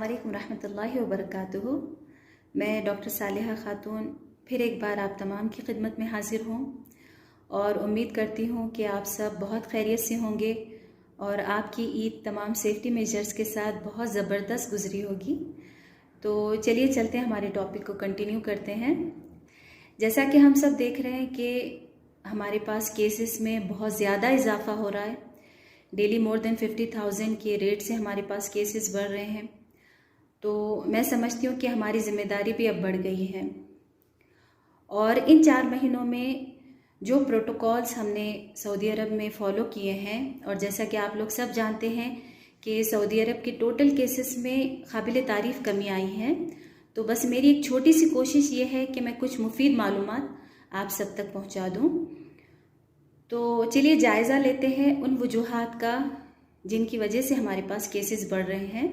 वालेकुम रहमतुल्लाहि व बरकातुहू। मैं डॉक्टर सालिहा खातून फिर एक बार आप तमाम की खिदमत में हाजिर हूँ और उम्मीद करती हूँ कि आप सब बहुत खैरियत से होंगे और आपकी ईद तमाम सेफ्टी मेजर्स के साथ बहुत ज़बरदस्त गुजरी होगी। तो चलिए चलते हैं, हमारे टॉपिक को कंटिन्यू करते हैं। जैसा कि हम सब देख रहे हैं कि हमारे पास केसेस में बहुत ज़्यादा इजाफा हो रहा है। डेली मोर देन 50,000 के रेट से हमारे पास केसेस बढ़ रहे हैं। तो मैं समझती हूँ कि हमारी ज़िम्मेदारी भी अब बढ़ गई है और इन 4 महीनों में जो प्रोटोकॉल्स हमने सऊदी अरब में फ़ॉलो किए हैं, और जैसा कि आप लोग सब जानते हैं कि सऊदी अरब के टोटल केसेस में काबिल तारीफ़ कमी आई है। तो बस मेरी एक छोटी सी कोशिश ये है कि मैं कुछ मुफीद मालूमात आप सब तक पहुँचा दूँ। तो चलिए जायज़ा लेते हैं उन वजूहात का जिनकी वजह से हमारे पास केसेस बढ़ रहे हैं।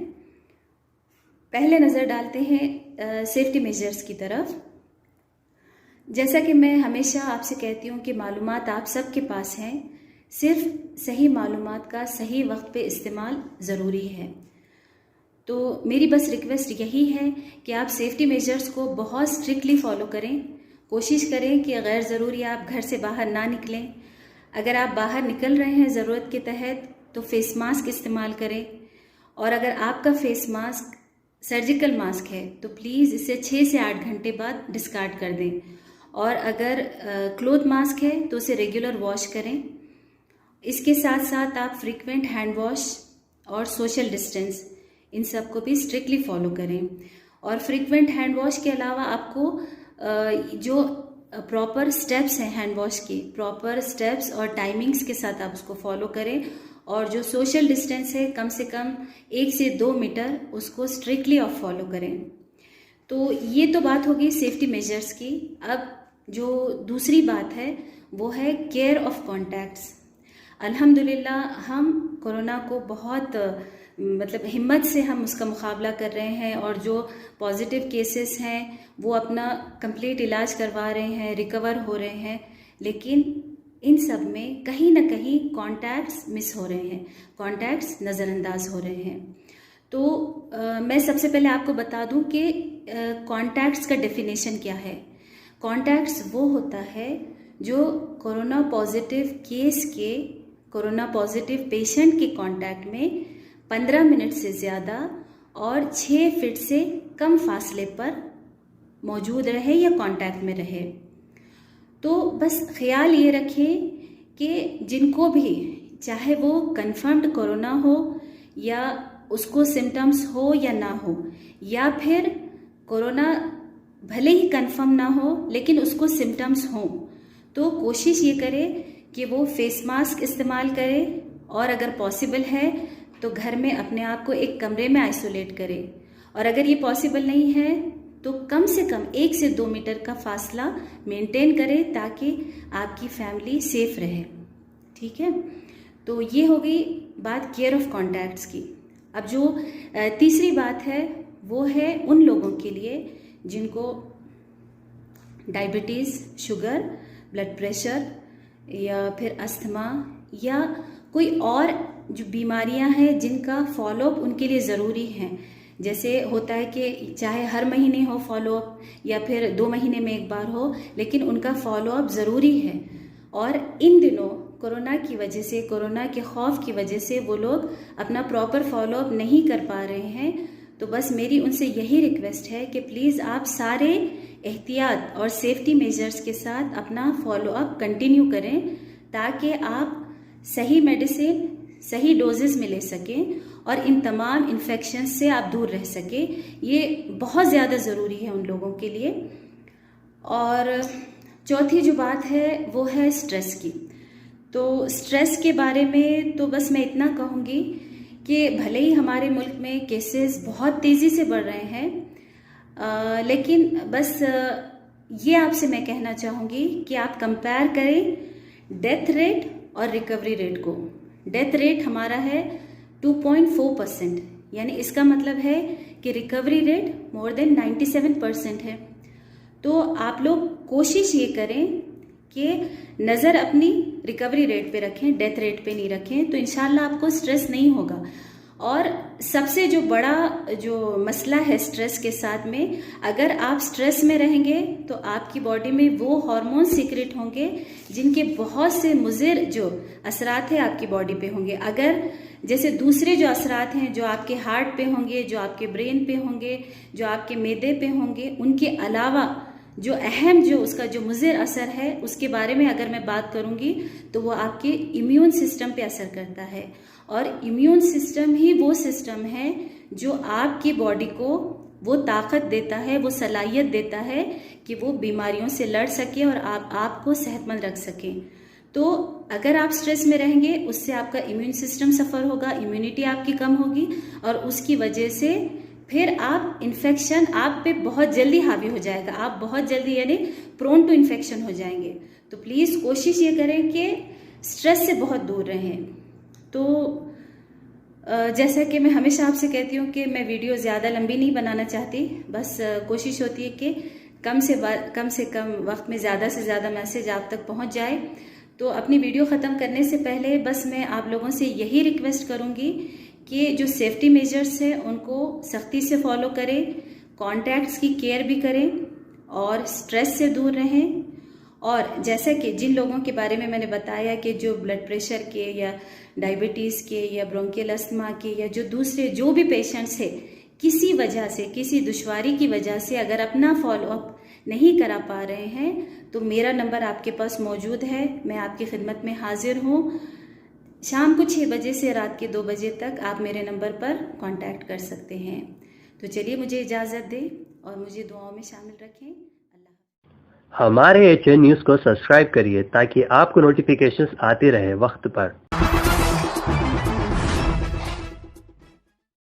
पहले नज़र डालते हैं सेफ्टी मेजर्स की तरफ। जैसा कि मैं हमेशा आपसे कहती हूँ कि मालूमात आप सब के पास हैं, सिर्फ सही मालूमात का सही वक्त पे इस्तेमाल ज़रूरी है। तो मेरी बस रिक्वेस्ट यही है कि आप सेफ्टी मेजर्स को बहुत स्ट्रिक्टली फॉलो करें। कोशिश करें कि गैर ज़रूरी आप घर से बाहर ना निकलें। अगर आप बाहर निकल रहे हैं ज़रूरत के तहत तो फेस मास्क इस्तेमाल करें, और अगर आपका फेस मास्क सर्जिकल मास्क है तो प्लीज़ इसे 6 से 8 घंटे बाद डिस्कार्ड कर दें, और अगर क्लोथ मास्क है तो उसे रेगुलर वॉश करें। इसके साथ साथ आप फ्रीक्वेंट हैंड वॉश और सोशल डिस्टेंस इन सब को भी स्ट्रिक्टली फॉलो करें। और फ्रीक्वेंट हैंड वॉश के अलावा आपको जो प्रॉपर स्टेप्स हैं हैंड वॉश के, प्रॉपर स्टेप्स और टाइमिंग्स के साथ आप उसको फॉलो करें। और जो सोशल डिस्टेंस है कम से कम 1 से 2 मीटर, उसको स्ट्रिक्टली आप फॉलो करें। तो ये तो बात होगी सेफ्टी मेजर्स की। अब जो दूसरी बात है वो है केयर ऑफ कॉन्टैक्ट्स। अल्हम्दुलिल्लाह हम कोरोना को बहुत हिम्मत से हम उसका मुकाबला कर रहे हैं, और जो पॉजिटिव केसेस हैं वो अपना कंप्लीट इलाज करवा रहे हैं, रिकवर हो रहे हैं। लेकिन इन सब में कहीं ना कहीं कॉन्टैक्ट्स मिस हो रहे हैं, कॉन्टैक्ट्स नज़रअंदाज हो रहे हैं। तो मैं सबसे पहले आपको बता दूं कि कॉन्टैक्ट्स का डेफिनेशन क्या है। कॉन्टैक्ट्स वो होता है जो कोरोना पॉजिटिव पेशेंट के कॉन्टैक्ट में 15 मिनट से ज़्यादा और 6 फीट से कम फासले पर मौजूद रहे या कॉन्टैक्ट में रहे। तो बस ख्याल ये रखें कि जिनको भी, चाहे वो कंफर्म्ड कोरोना हो या उसको सिम्टम्स हो या ना हो, या फिर कोरोना भले ही कंफर्म ना हो लेकिन उसको सिम्टम्स हो, तो कोशिश ये करे कि वो फेस मास्क इस्तेमाल करे, और अगर पॉसिबल है तो घर में अपने आप को एक कमरे में आइसोलेट करे। और अगर ये पॉसिबल नहीं है तो कम से कम 1 से 2 मीटर का फासला मेंटेन करें ताकि आपकी फैमिली सेफ रहे। ठीक है, तो ये हो गई बात केयर ऑफ कॉन्टैक्ट्स की। अब जो तीसरी बात है वो है उन लोगों के लिए जिनको डायबिटीज़, शुगर, ब्लड प्रेशर या फिर अस्थमा या कोई और जो बीमारियां हैं जिनका फॉलोअप उनके लिए ज़रूरी है। जैसे होता है कि चाहे हर महीने हो फॉलोअप या फिर 2 महीने में एक बार हो, लेकिन उनका फॉलोअप ज़रूरी है। और इन दिनों कोरोना की वजह से, कोरोना के खौफ की वजह से वो लोग अपना प्रॉपर फॉलोअप नहीं कर पा रहे हैं। तो बस मेरी उनसे यही रिक्वेस्ट है कि प्लीज़ आप सारे एहतियात और सेफ्टी मेजर्स के साथ अपना फॉलोअप कंटिन्यू करें, ताकि आप सही मेडिसिन सही डोजेस में ले सकें और इन तमाम इन्फेक्शन से आप दूर रह सकें। ये बहुत ज़्यादा ज़रूरी है उन लोगों के लिए। और चौथी जो बात है वो है स्ट्रेस की। तो स्ट्रेस के बारे में तो बस मैं इतना कहूँगी कि भले ही हमारे मुल्क में केसेस बहुत तेज़ी से बढ़ रहे हैं, लेकिन बस ये आपसे मैं कहना चाहूँगी कि आप कंपेयर करें डेथ रेट और रिकवरी रेट को। डेथ रेट हमारा है 2.4%, यानी इसका मतलब है कि रिकवरी रेट मोर देन 97% है। तो आप लोग कोशिश ये करें कि नज़र अपनी रिकवरी रेट पे रखें, डेथ रेट पे नहीं रखें, तो इंशाल्लाह आपको स्ट्रेस नहीं होगा। और सबसे जो बड़ा जो मसला है स्ट्रेस के साथ में, अगर आप स्ट्रेस में रहेंगे तो आपकी बॉडी में वो हार्मोन सीक्रेट होंगे जिनके बहुत से मुज़िर जो असरात है आपकी बॉडी पे होंगे। अगर जैसे दूसरे जो असरात हैं जो आपके हार्ट पे होंगे, जो आपके ब्रेन पे होंगे, जो आपके मैदे पे होंगे, उनके अलावा जो अहम जो उसका जो मुज़िर असर है उसके बारे में अगर मैं बात करूंगी तो वो आपके इम्यून सिस्टम पे असर करता है। और इम्यून सिस्टम ही वो सिस्टम है जो आपकी बॉडी को वो ताकत देता है, वो सलाहियत देता है कि वो बीमारियों से लड़ सके और आपको सेहतमंद रख सके। तो अगर आप स्ट्रेस में रहेंगे उससे आपका इम्यून सिस्टम सफ़र होगा, इम्यूनिटी आपकी कम होगी और उसकी वजह से फिर आप इन्फेक्शन आप पे बहुत जल्दी हावी हो जाएगा, आप बहुत जल्दी यानी प्रोन टू इन्फेक्शन हो जाएंगे। तो प्लीज़ कोशिश ये करें कि स्ट्रेस से बहुत दूर रहें। तो जैसा कि मैं हमेशा आपसे कहती हूँ कि मैं वीडियो ज़्यादा लंबी नहीं बनाना चाहती, बस कोशिश होती है कि कम से कम वक्त में ज़्यादा से ज़्यादा मैसेज आप तक पहुँच जाए। तो अपनी वीडियो ख़त्म करने से पहले बस मैं आप लोगों से यही रिक्वेस्ट करूँगी कि जो सेफ्टी मेजर्स हैं उनको सख्ती से फॉलो करें, कॉन्टैक्ट्स की केयर भी करें और स्ट्रेस से दूर रहें। और जैसा कि जिन लोगों के बारे में मैंने बताया कि जो ब्लड प्रेशर के या डायबिटीज़ के या ब्रोंकियल अस्थमा के या जो दूसरे जो भी पेशेंट्स है किसी वजह से, किसी दुश्वारी की वजह से अगर अपना फॉलोअप नहीं करा पा रहे हैं तो मेरा नंबर आपके पास मौजूद है, मैं आपकी खिदमत में हाजिर हूँ। शाम को 6 बजे से रात के 2 बजे तक आप मेरे नंबर पर कांटेक्ट कर सकते हैं। तो चलिए मुझे इजाज़त दें और मुझे दुआओं में शामिल रखें। अल्लाह। हमारे HN न्यूज़ को सब्सक्राइब करिए ताकि आपको नोटिफिकेशंस आते रहे वक्त पर।